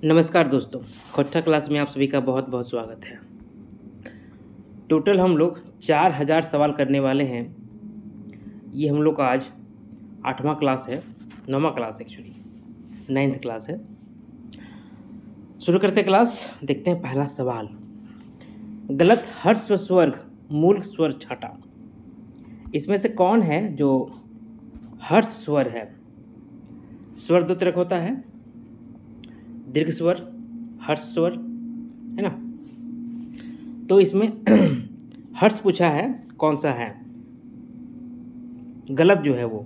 नमस्कार दोस्तों, कक्षा क्लास में आप सभी का बहुत बहुत स्वागत है। टोटल हम लोग 4000 सवाल करने वाले हैं। ये हम लोग का आज 8वां क्लास है, 9वां क्लास एक्चुअली 9th क्लास है। शुरू करते क्लास। देखते हैं पहला सवाल। गलत हर्स्व स्वर्ग मूल स्वर छाटा। इसमें से कौन है जो हर्ष स्वर है? स्वर दो तरह का होता है, दीर्घ स्वर, हर्ष स्वर, है ना। तो इसमें हर्ष पूछा है, कौन सा है? गलत जो है वो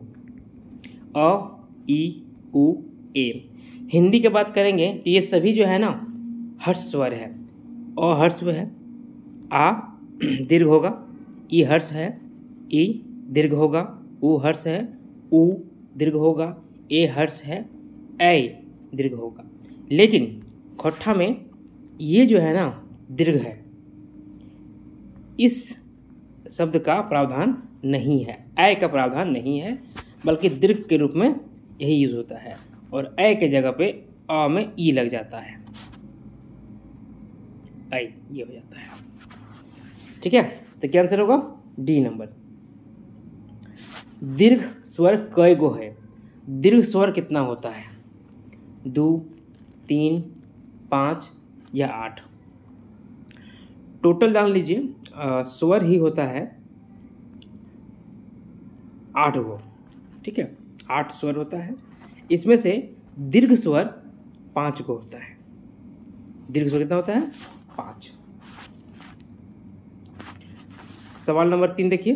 अ, ई, उ, ए। हिंदी की बात करेंगे तो ये सभी जो है ना हर्ष स्वर है। अ हर्ष है, आ दीर्घ होगा, ई हर्ष है, ई दीर्घ होगा, उ हर्ष है, उ दीर्घ होगा, ए हर्ष है, ऐ दीर्घ होगा। लेकिन खोट्ठा में ये जो है ना दीर्घ है, इस शब्द का प्रावधान नहीं है, ऐ का प्रावधान नहीं है, बल्कि दीर्घ के रूप में यही यूज होता है और ऐ के जगह पे अ में ई लग जाता है, ऐ ये हो जाता है। ठीक है, तो क्या आंसर होगा? D number. दीर्घ स्वर कई गो है? दीर्घ स्वर कितना होता है? 2, 3, 5 या 8? टोटल जान लीजिए, स्वर ही होता है 8 गो। ठीक है, 8 स्वर होता है। इसमें से दीर्घ स्वर 5 गो होता है। दीर्घ स्वर कितना होता है? 5। सवाल नंबर 3 देखिए।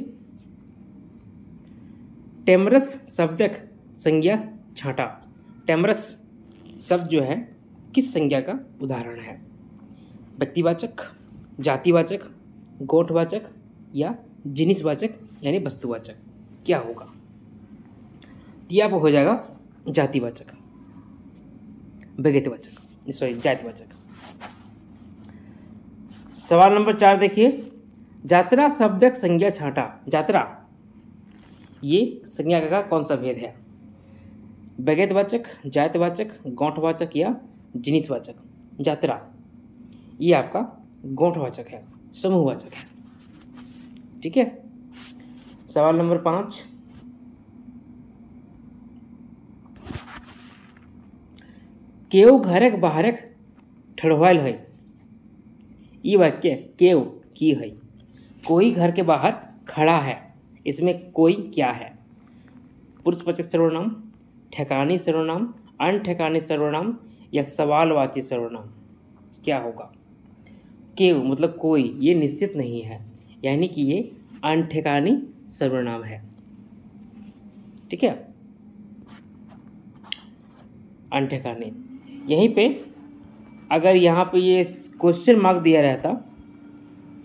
टेमरस शब्दक संज्ञा छांटा। टेमरस शब्द जो है किस संज्ञा का उदाहरण है? व्यक्तिवाचक, जातिवाचक, गोठवाचक या जिनिसवाचक यानी वस्तुवाचक? क्या होगा? यह आप हो जाएगा जातिवाचक, व्यक्तिवाचक, सॉरी जातिवाचक। सवाल नंबर 4 देखिए। जात्रा शब्दक संज्ञा छांटा। जात्रा ये संज्ञा का कौन सा भेद है? व्यक्तिवाचक, जातिवाचक, गोठवाचक या जिनिसवाचक? जात्रा ये आपका गोठवाचक है, समूहवाचक है। ठीक है। सवाल नंबर 5। केव घरक बाहरक ठड़वायल है। ये वाक्य केव की है, कोई घर के बाहर खड़ा है। इसमें कोई क्या है? पुरुषवाचक सर्वनाम, ठेकानी सर्वनाम, अनठेकानी सर्वनाम या सवालवाची सर्वनाम? क्या होगा? केव मतलब कोई, ये निश्चित नहीं है, यानी कि ये अनठेकानी सर्वनाम है। ठीक है, अनठेकानी। यहीं पे अगर यहाँ पे ये क्वेश्चन मार्क दिया रहता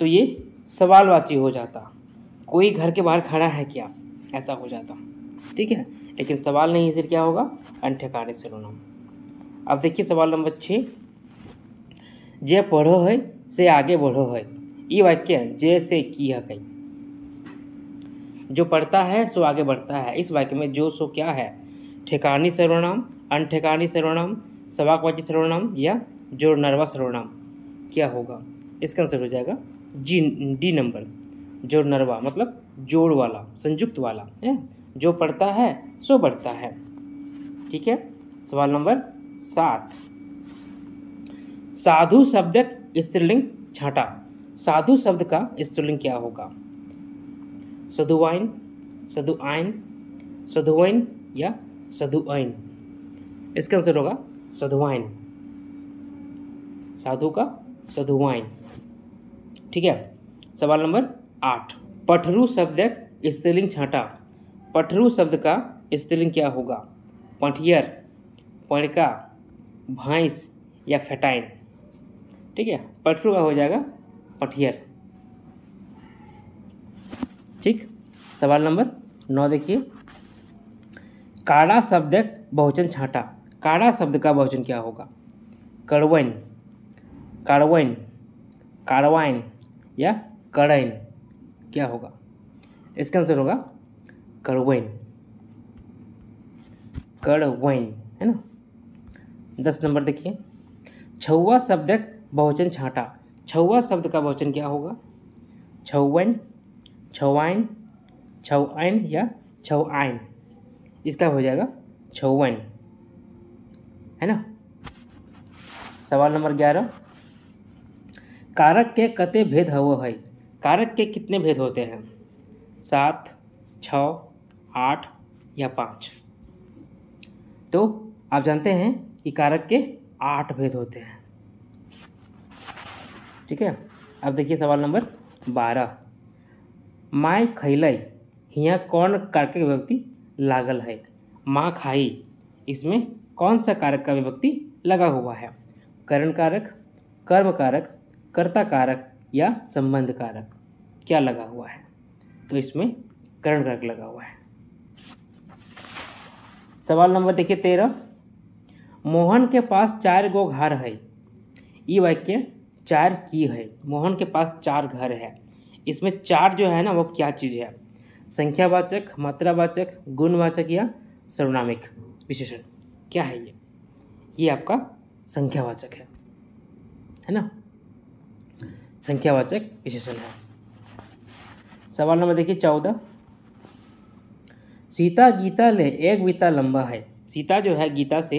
तो ये सवालवाची हो जाता। कोई घर के बाहर खड़ा है क्या, ऐसा हो जाता। ठीक है, लेकिन सवाल नहीं, इसलिए क्या होगा? अनठेकानी सर्वनाम। अब देखिए सवाल नंबर 6। जे पढ़ो है से आगे बढ़ो है। ये वाक्य जे से की है कहीं। जो पढ़ता है सो आगे बढ़ता है। इस वाक्य में जो सो क्या है? ठेकानी सर्वनाम, अनठेकानी सर्वनाम, सवाकवाची सर्वनाम या जोड़ नरवा सर्वनाम? क्या होगा? इसका आंसर हो जाएगा डी नंबर, जोड़ नरवा मतलब जोड़ वाला, संयुक्त वाला है। जो पढ़ता है सो बढ़ता है। ठीक है। सवाल नंबर 7। साधु शब्दक स्त्रीलिंग छांटा। साधु शब्द का स्त्रीलिंग क्या होगा? सधुवाइन, सधुआइन, सधुवैन या सधुऐन? इसका आंसर होगा सधुवाइन। साधु का सधुवाइन। ठीक है। सवाल नंबर 8। पठरू शब्दक स्त्रीलिंग छांटा। पठरू शब्द का स्त्रीलिंग क्या होगा? पठियर, पणका, भैंस या फेटाइन? ठीक है, पठरू का हो जाएगा पठियर। ठीक। सवाल नंबर 9 देखिए। काड़ा शब्दक बहुवचन छांटा। काड़ा शब्द का बहुवचन क्या होगा? कड़वैन, काड़वैन, काड़वाइन या कड़ैन? क्या होगा? इसका आंसर होगा कड़वैन, कड़वैन, है ना। 10 नंबर देखिए। छौवा शब्दक बहुवचन छाँटा। छौवा शब्द का बहुवचन क्या होगा? छौवन, छौआइन, छौआइन या छौआइन। इसका हो जाएगा छौवन, है ना। सवाल नंबर 11, कारक के कते भेद हवो है? कारक के कितने भेद होते हैं? 7, 6, 8 या 5? तो आप जानते हैं कि कारक के 8 भेद होते हैं। ठीक है। अब देखिए सवाल नंबर 12, माय खैलई, हियाँ कौन कारक विभक्ति लागल है? माँ खाई, इसमें कौन सा कारक का विभक्ति लगा हुआ है? करण कारक, कर्म कारक, कर्ता कारक या संबंध कारक? क्या लगा हुआ है? तो इसमें करण कारक लगा हुआ है। सवाल नंबर देखिए 13, मोहन के पास 4 गो घर है। ये वाक्य 4 की है। मोहन के पास 4 घर है। इसमें 4 जो है ना वो क्या चीज़ है? संख्यावाचक, मात्रावाचक, गुणवाचक या सर्वनामिक विशेषण? क्या है ये? ये आपका संख्यावाचक है ना। संख्यावाचक विशेषण है। सवाल नंबर देखिए 14, सीता गीता ले 1 बीता लंबा है। सीता जो है गीता से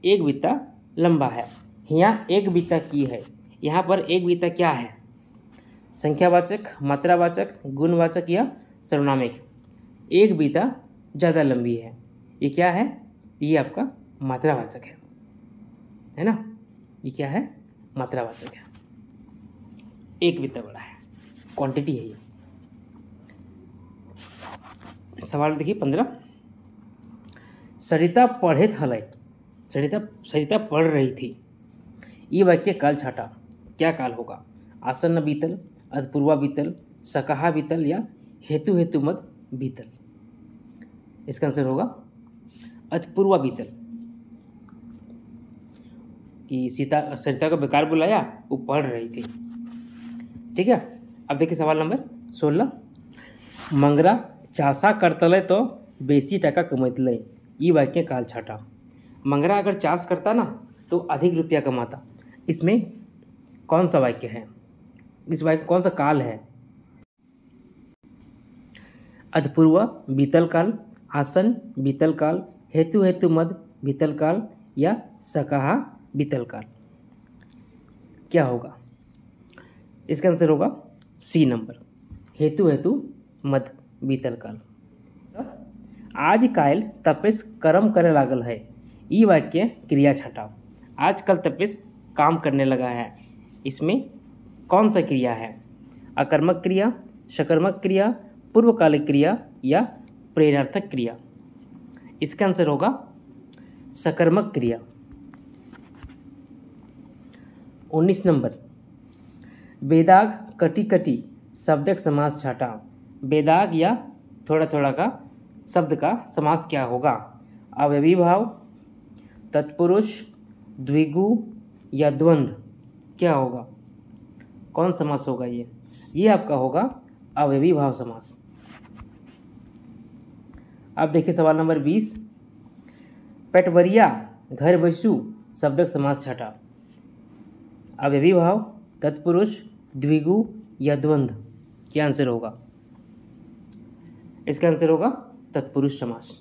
1 बीता लंबा है। यहाँ 1 बीता की है। यहाँ पर 1 बीता क्या है? संख्यावाचक, मात्रावाचक, गुणवाचक या सर्वनामिक? 1 बीता ज़्यादा लंबी है। ये क्या है? ये आपका मात्रावाचक है ना। ये क्या है? मात्रावाचक है। 1 बीता बड़ा है, क्वांटिटी है ये। सवाल देखिए 15, सरिता पढ़े हलै। सरिता पढ़ रही थी। ये वाक्य काल छाटा। क्या काल होगा? आसन्न बीतल, अधपूर्वा बीतल, सकहा बीतल या हेतु हेतु मद बीतल? इसका आंसर होगा अधपूर्वा बीतल। कि सरिता को बेकार बुलाया, वो पढ़ रही थी। ठीक है। अब देखिए सवाल नंबर 16, मंगरा चासा करतले तो बेसी टका कमैतले। ये वाक्य काल छाटा। मंगरा अगर चास करता ना तो अधिक रुपया कमाता। इसमें कौन सा वाक्य है? इस वाक्य कौन सा काल है? अधपूर्वा बीतल काल, आसन बीतल काल, हेतु हेतु मद बीतल काल या सकहा बीतल काल? क्या होगा? इसका आंसर होगा सी नंबर, हेतु हेतु मद बीतल काल। आज काल तपेश कर्म करे लागल है। ये वाक्य क्रिया छटाओ। आजकल तपेश काम करने लगा है। इसमें कौन सा क्रिया है? अकर्मक क्रिया, सकर्मक क्रिया, पूर्वकालिक क्रिया या प्रेरणार्थक क्रिया? इसका आंसर होगा सकर्मक क्रिया। 19 नंबर, बेदाग कटी कटी शब्दक समास छाटा। बेदाग या थोड़ा थोड़ा का शब्द का समास क्या होगा? अव्ययी भाव, तत्पुरुष, द्विगु या द्वंद्व? क्या होगा? कौन समास होगा ये आपका होगा अव्ययी भाव समास। अब देखिए सवाल नंबर 20, पेटवरिया घर बैसू शब्दक समास छटा। अव्ययी भाव, तत्पुरुष, द्विगु या द्वंद्व? क्या आंसर होगा? इसका आंसर होगा तत्पुरुष समास।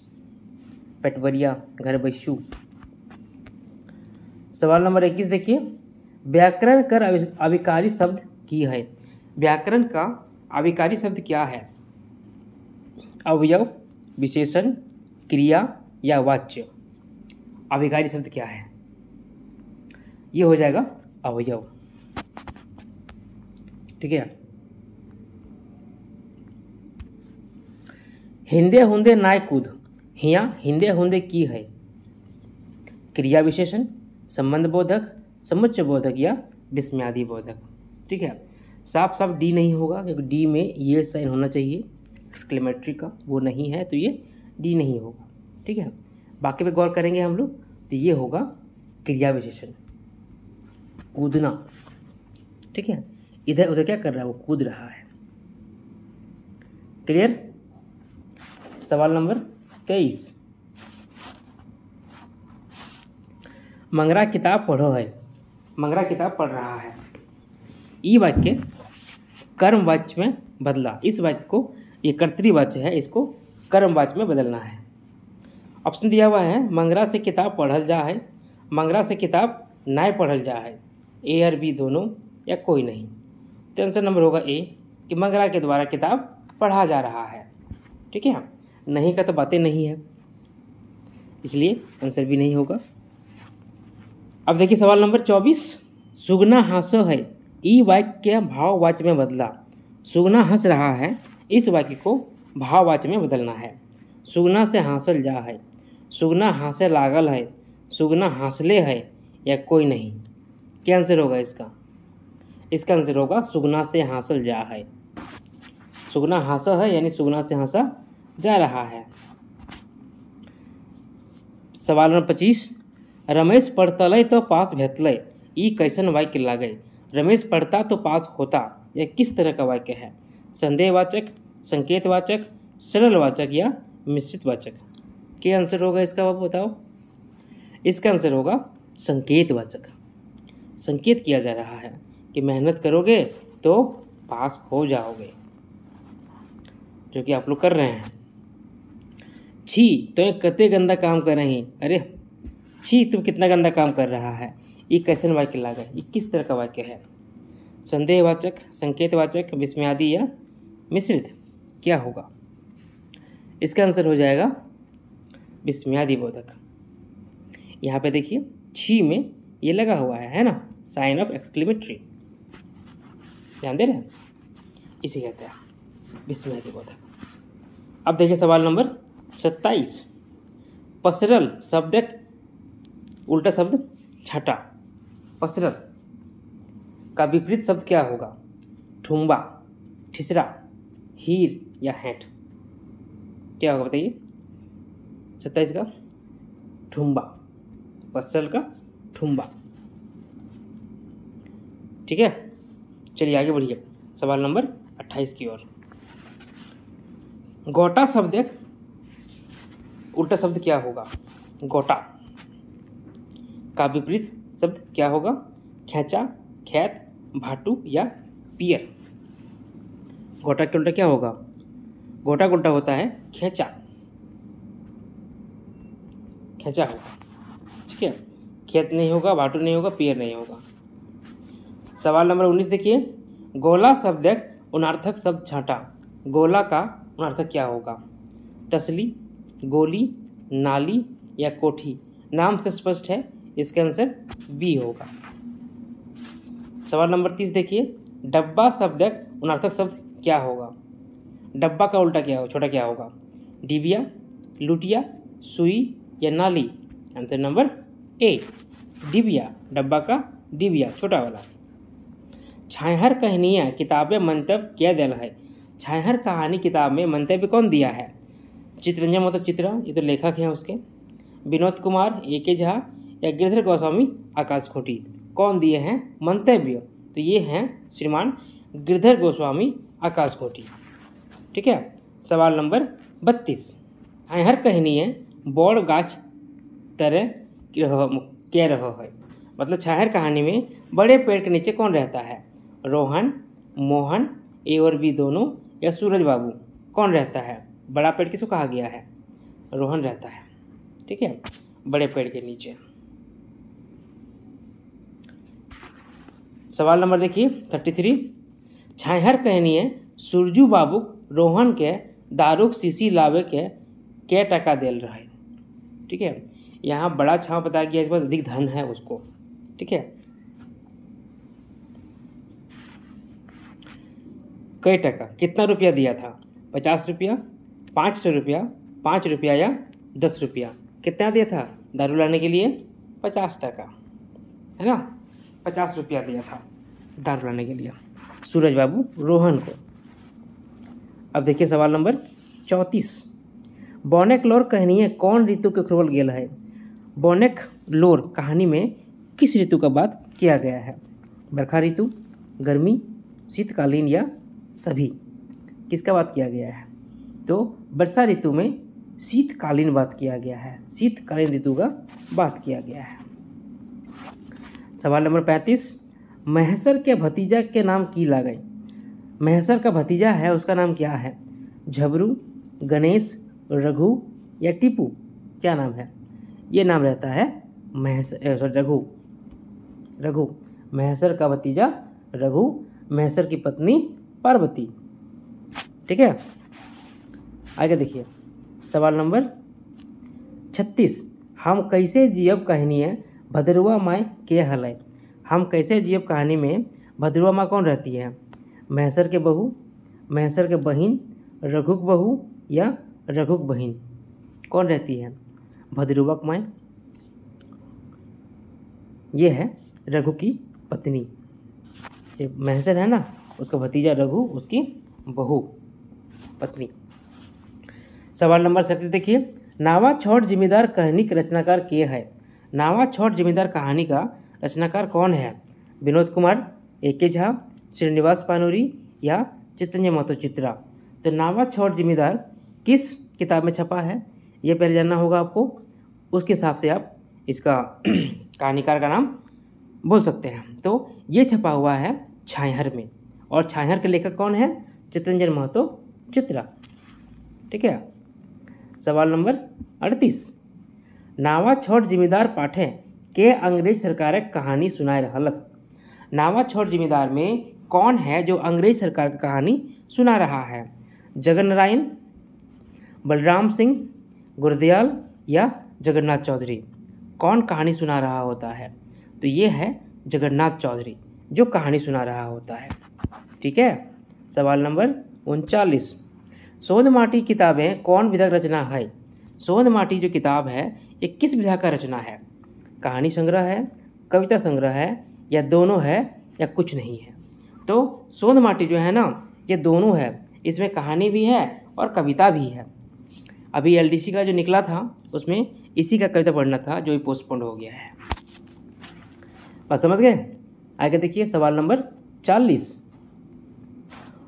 पेटवरिया घर बैसू। सवाल नंबर 21 देखिए, व्याकरण कर अविकारी शब्द की है। व्याकरण का अविकारी शब्द क्या है? अवयव, विशेषण, क्रिया या वाच्य? अविकारी शब्द क्या है? ये हो जाएगा अवयव। ठीक है। हिंदे हुंदे नाय कूद, हिया हिंदे हुंदे की है? क्रिया विशेषण, संबंध बोधक, समुच्चय बोधक या विस्मयादि बोधक? ठीक है। साफ साफ डी नहीं होगा क्योंकि डी में ये साइन होना चाहिए एक्सक्लेमेटरी का, वो नहीं है तो ये डी नहीं होगा। ठीक है। बाकी पे गौर करेंगे हम लोग तो ये होगा क्रिया विशेषण, कूदना। ठीक है। इधर उधर क्या कर रहा है? वो कूद रहा है। क्लियर। सवाल नंबर 23, मंगरा किताब पढ़ो है। मंगरा किताब पढ़ रहा है। ई वाक्य कर्म वाच्य में बदला। इस वाक्य को, ये कर्तृवाच्य है, इसको कर्म वाच्य में बदलना है। ऑप्शन दिया हुआ है मंगरा से किताब पढ़ल जा है, मंगरा से किताब नाय पढ़ल जा है, ए और बी दोनों, या कोई नहीं। तो आंसर नंबर होगा ए कि मंगरा के द्वारा किताब पढ़ा जा रहा है। ठीक है, नहीं का तो बातें नहीं है, इसलिए आंसर भी नहीं होगा। अब देखिए सवाल नंबर 24, सुगना हंसो है, ई वाक्य भाववाच्य में बदला। सुगना हंस रहा है, इस वाक्य को भाववाच्य में बदलना है। सुगना से हासिल जा है, सुगना हासे लागल है, सुगना हासले है, या कोई नहीं। क्या आंसर होगा इसका? इसका आंसर होगा सुगना से हासिल जा है। सुगना हासा है यानी सुगना से हासा जा रहा है। सवाल नंबर 25, रमेश पढ़तलै तो पास भेटलै, ई कैसन वाक्य लागे। रमेश पढ़ता तो पास होता, यह किस तरह का वाक्य है? संदेहवाचक, संकेतवाचक, सरलवाचक या मिश्रितवाचक? क्या आंसर होगा इसका, आप बताओ। इसका आंसर होगा संकेतवाचक। संकेत किया जा रहा है कि मेहनत करोगे तो पास हो जाओगे, जो कि आप लोग कर रहे हैं। छी तो कते गंदा काम कर रही, अरे छी तुम कितना गंदा काम कर रहा है, ये कैसन वाक्य लागा, ये किस तरह का वाक्य है? संदेहवाचक, संकेतवाचक, विस्मयादि या मिश्रित? क्या होगा? इसका आंसर हो जाएगा विस्मयादि बोधक। यहाँ पे देखिए छी में ये लगा हुआ है ना, साइन ऑफ एक्सक्लेमेटरी, ध्यान दे रहे हैं, इसे कहते हैं विस्मयादि बोधक। अब देखिए सवाल नंबर 27, पसरल शब्द उल्टा शब्द छटा। पसरल का विपरीत शब्द क्या होगा? ठुम्बा, ठिसरा, हीर या हैंट? क्या होगा बताइए? 27 का ठुम्बा, पसरल का ठुम्बा। ठीक है, चलिए आगे बढ़िए सवाल नंबर 28 की ओर। गोटा शब्द उल्टा शब्द क्या होगा? गोटा का विपरीत शब्द क्या होगा? खेचा, खेत, भाटू या पियर? गोटा के उल्टा क्या होगा? गोटा का उल्टा होता है खेचा, खेचा होगा। ठीक है, खेत नहीं होगा, भाटू नहीं होगा, पियर नहीं होगा। सवाल नंबर 19 देखिए, गोला शब्द उनार्थक शब्द छांटा। गोला का उनार्थक क्या होगा? तसली, गोली, नाली या कोठी? नाम से स्पष्ट है, इसका आंसर बी होगा। सवाल नंबर 30 देखिए, डब्बा शब्द उनार्थक शब्द क्या होगा? डब्बा का उल्टा क्या होगा, छोटा क्या होगा? डिबिया, लुटिया, सुई या नाली? आंसर नंबर ए, डिबिया। डब्बा का डिबिया, छोटा वाला। छाहर कहनिया किताबें मंतव्य क्या दिया है? छाहर कहानी किताब में मंतव्य कौन दिया है? चित्रंजन मतलब चित्रा, ये तो लेखक हैं उसके। विनोद कुमार, ए के झा या गिरधर गोस्वामी आकाशखूंटी? कौन दिए हैं मंतव्य? तो ये हैं श्रीमान गिरधर गोस्वामी आकाशखूंटी। ठीक है, सवाल नंबर 32, छाहर कहनिए बड़ गाछ तरह क्या रहो है? मतलब छाहर कहानी में बड़े पेड़ के नीचे कौन रहता है? रोहन, मोहन, ए और बी दोनों या सूरज बाबू? कौन रहता है? बड़ा पेड़ किसको कहा गया है? रोहन रहता है। ठीक है, बड़े पेड़ के नीचे। सवाल नंबर देखिए 33, छाहर कहनिए सुरजू बाबू रोहन के दारूक शीशी लावे के टका दिल रहे? ठीक है, यहाँ बड़ा छाव बताया गया, इस पर अधिक धन है उसको। ठीक है, कई टका, कितना रुपया दिया था? 50 रुपया, 500 रुपया, 5 रुपया या 10 रुपया? कितना दिया था दारू लाने के लिए? 50 टका, है ना, 50 रुपया दिया था दारू लाने के लिए सूरज बाबू रोहन को। अब देखिए सवाल नंबर 34, बौनेक लोर कहानी कौन ऋतु के खुरवल गेल है? बौनेक लोर कहानी में किस ऋतु का बात किया गया है? बरखा ऋतु, गर्मी, शीतकालीन या सभी? किसका बात किया गया है? तो वर्षा ऋतु में शीतकालीन बात किया गया है, शीतकालीन ऋतु का बात किया गया है। सवाल नंबर 35, महेसर के भतीजा के नाम की लागई। महेसर का भतीजा है, उसका नाम क्या है? झबरू, गणेश, रघु या टीपू? क्या नाम है? ये नाम रहता है रघु। रघु, महेसर का भतीजा रघु, महेसर की पत्नी पार्वती। ठीक है, आगे देखिए सवाल नंबर 36, हम कैसे जियब कहानी है भदरुआ माँ के हलय। हम कैसे जियब कहानी में भदरुआ माँ कौन रहती है? महेसर के बहू, महेसर के बहिन, रघुक बहू या रघुक बहिन? कौन रहती है भदरुआ माँ? ये है रघु की पत्नी। ये महेसर है ना, उसका भतीजा रघु, उसकी बहू पत्नी। सवाल नंबर 37 देखिए, नावा छोड़ जिम्मेदार कहानी के रचनाकार के है? नावा छोड़ जिम्मेदार कहानी का रचनाकार कौन है? विनोद कुमार, ए.के. झा, श्रीनिवास पानूरी या चितरंजन महतो चित्रा? तो नावा छोड़ जिम्मेदार किस किताब में छपा है ये पहले जानना होगा आपको। उसके हिसाब से आप इसका कहानीकार का नाम बोल सकते हैं। तो ये छपा हुआ है छायहर में, और छायहर के लेखक कौन है? चितरंजन महतो चित्रा। ठीक है, सवाल नंबर 38, नावा छोड़ जिम्मेदार पाठे के अंग्रेज सरकार कहानी सुनाए रहलत। नावा छोड़ जिम्मेदार में कौन है जो अंग्रेज सरकार की कहानी सुना रहा है? जगन नारायण, बलराम सिंह, गुरदयाल या जगन्नाथ चौधरी? कौन कहानी सुना रहा होता है? तो ये है जगन्नाथ चौधरी जो कहानी सुना रहा होता है। ठीक है, सवाल नंबर 39, सोंध माटी किताबें कौन विधा रचना है? सोंध माटी जो किताब है ये किस विधा का रचना है? कहानी संग्रह है, कविता संग्रह है या दोनों है या कुछ नहीं है? तो सोंध माटी जो है ना ये दोनों है, इसमें कहानी भी है और कविता भी है। अभी एलडीसी का जो निकला था उसमें इसी का कविता पढ़ना था जो पोस्टपोन्ड हो गया है। बस समझ गए? आगे देखिए सवाल नंबर 40,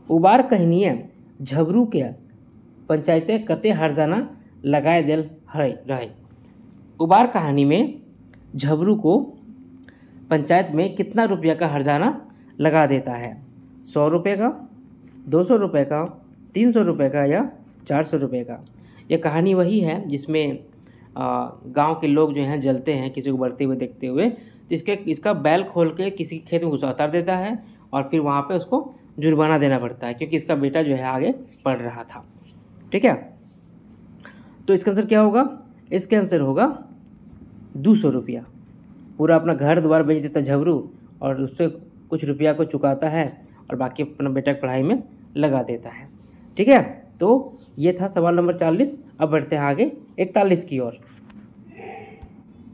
उबार कहनिए झबरू के पंचायतें कते हर्जाना लगाए दिल रहे। उबार कहानी में झबरू को पंचायत में कितना रुपया का हर्जाना लगा देता है? 100 रुपये का, 200 रुपये का, 300 रुपये का या 400 रुपये का? यह कहानी वही है जिसमें गांव के लोग जो हैं जलते हैं किसी को बढ़ते हुए देखते हुए, तो इसका बैल खोल के किसी के खेत में घुसा उतार देता है और फिर वहाँ पे उसको जुर्माना देना पड़ता है क्योंकि इसका बेटा जो है आगे पढ़ रहा था। ठीक है, तो इसका आंसर क्या होगा? इसका आंसर होगा 200 रुपया। पूरा अपना घर द्वार बेच देता झबरू और उससे कुछ रुपया को चुकाता है और बाकी अपना बेटा की पढ़ाई में लगा देता है। ठीक है, तो ये था सवाल नंबर 40। अब बढ़ते हैं आगे 41 की ओर।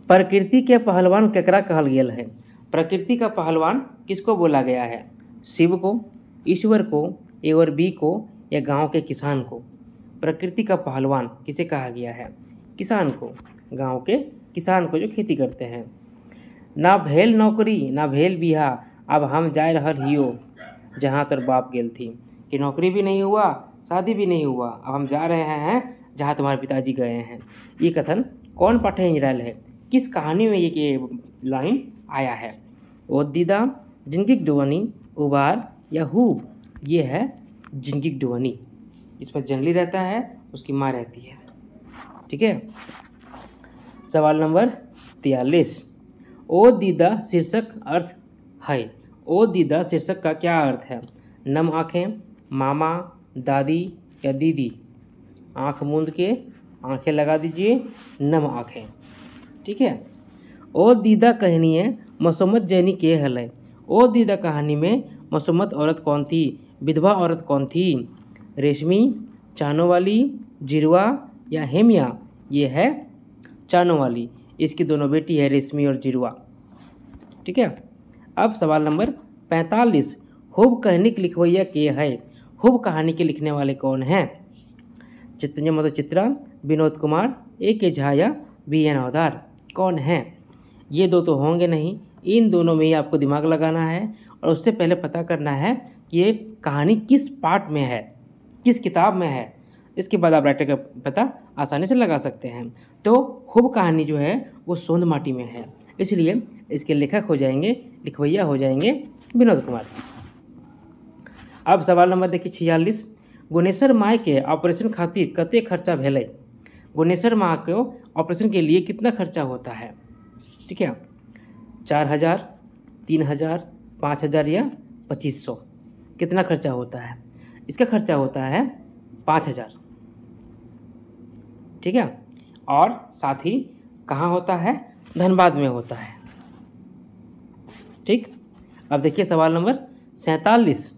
प्रकृति के पहलवान केकरा कहल गेल है? प्रकृति का पहलवान किसको बोला गया है? शिव को, ईश्वर को, ए और बी को या गांव के किसान को? प्रकृति का पहलवान किसे कहा गया है? किसान को, गांव के किसान को जो खेती करते हैं। ना भेल नौकरी ना भेल बिहा अब हम जाए रहल हियो जहाँ तोर बाप गेल थी। कि नौकरी भी नहीं हुआ, शादी भी नहीं हुआ, अब हम जा रहे हैं जहाँ तुम्हारे पिताजी गए हैं। ये कथन कौन पाठे इंजरायल है? किस कहानी में ये लाइन आया है? ओ दीदा, जिनगिक डुवनी, उबार या हूब? ये है जिनगिक डुवनी। इसमें जंगली रहता है, उसकी माँ रहती है। ठीक है, सवाल नंबर 43, ओ दीदा शीर्षक अर्थ है। ओ दीदा शीर्षक का क्या अर्थ है? नम आँखें, मामा, दादी या दीदी? आँख मूंद के आँखें लगा दीजिए, नम आँखें। ठीक है, ओ दीदा कहानी है मसम्मत जैनी के हल। ओ दीदा कहानी में मसम्मत औरत कौन थी? विधवा औरत कौन थी? रेशमी, चानो वाली, जिरवा या हेमिया? ये है चानो वाली। इसकी दोनों बेटी है रेशमी और जिरवा। ठीक है, अब सवाल नंबर 45, हुब कहानी के लिखवैया के है? हुब कहानी के लिखने वाले कौन हैं? चितरंजन महतो चित्रा, विनोद कुमार, ए.के. झा या बी.एन. हवलदार? कौन हैं? ये दो तो होंगे नहीं, इन दोनों में ही आपको दिमाग लगाना है और उससे पहले पता करना है कि ये कहानी किस पार्ट में है, किस किताब में है। इसके बाद आप राइटर का पता आसानी से लगा सकते हैं। तो हुब कहानी जो है वो सोंध माटी में है। इसलिए इसके लेखक हो जाएंगे, लिखवैया हो जाएंगे विनोद कुमार। अब सवाल नंबर देखिए 46। गुणेश्वर माय के ऑपरेशन खातिर कते खर्चा भेलै। गुणेश्वर माँ को ऑपरेशन के लिए कितना खर्चा होता है? ठीक है, 4,000, 3,000, 5,000 या 2,500, कितना खर्चा होता है? इसका खर्चा होता है 5,000। ठीक है, और साथ ही कहाँ होता है? धनबाद में होता है। ठीक, अब देखिए सवाल नंबर 47।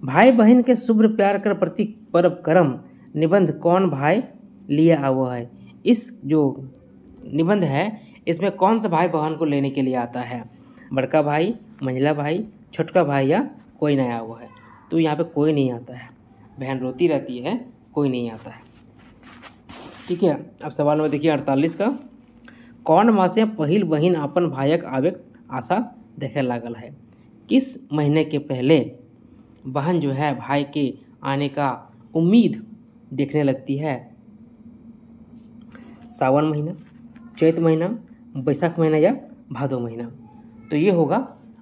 भाई बहन के शुभ्र प्यार कर प्रतीक पर्व करम निबंध कौन भाई लिए आवो है। इस जो निबंध है इसमें कौन सा भाई बहन को लेने के लिए आता है? बड़का भाई, मंझला भाई, छोटका भाई या कोई नया हुआ है? तो यहाँ पे कोई नहीं आता है। बहन रोती रहती है, कोई नहीं आता है। ठीक है, अब सवाल नंबर देखिए 48 का। कौन मासे पहिल बहिन अपन भाइक आवेक आशा देखे लागल है। किस महीने के पहले बहन जो है भाई के आने का उम्मीद देखने लगती है? सावन महीना, चैत महीना, बैसाख महीना या भादो महीना? तो ये होगा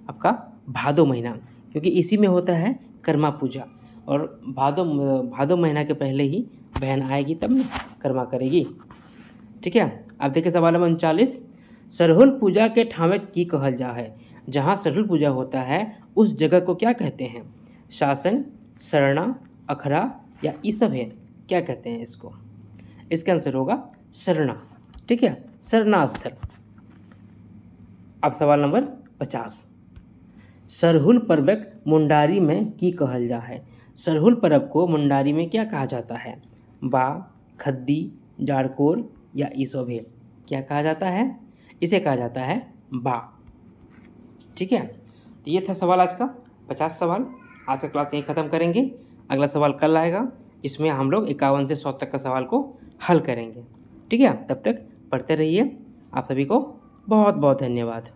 आपका भादो महीना, क्योंकि इसी में होता है कर्मा पूजा, और भादो महीना के पहले ही बहन आएगी तब ना कर्मा करेगी। ठीक है, अब देखिए सवाल नंबर 39। सरहुल पूजा के ठामे की कहल जा है। जहाँ सरहुल पूजा होता है उस जगह को क्या कहते हैं? शासन, सरना, अखड़ा या ई सब है, क्या कहते हैं इसको? इसका आंसर होगा सरना। ठीक है, सरना स्थल। अब सवाल नंबर 50। सरहुल पर्वक मुंडारी में की कहल जा है। सरहुल पर्व को मुंडारी में क्या कहा जाता है? बा, खद्दी, जाड़कोर या ईसोभे, क्या कहा जाता है? इसे कहा जाता है बा। ठीक है, तो ये था सवाल आज का 50 सवाल। आज का क्लास यहीं ख़त्म करेंगे। अगला सवाल कल आएगा, जिसमें हम लोग 51 से 100 तक का सवाल को हल करेंगे। ठीक है, तब तक पढ़ते रहिए। आप सभी को बहुत बहुत धन्यवाद।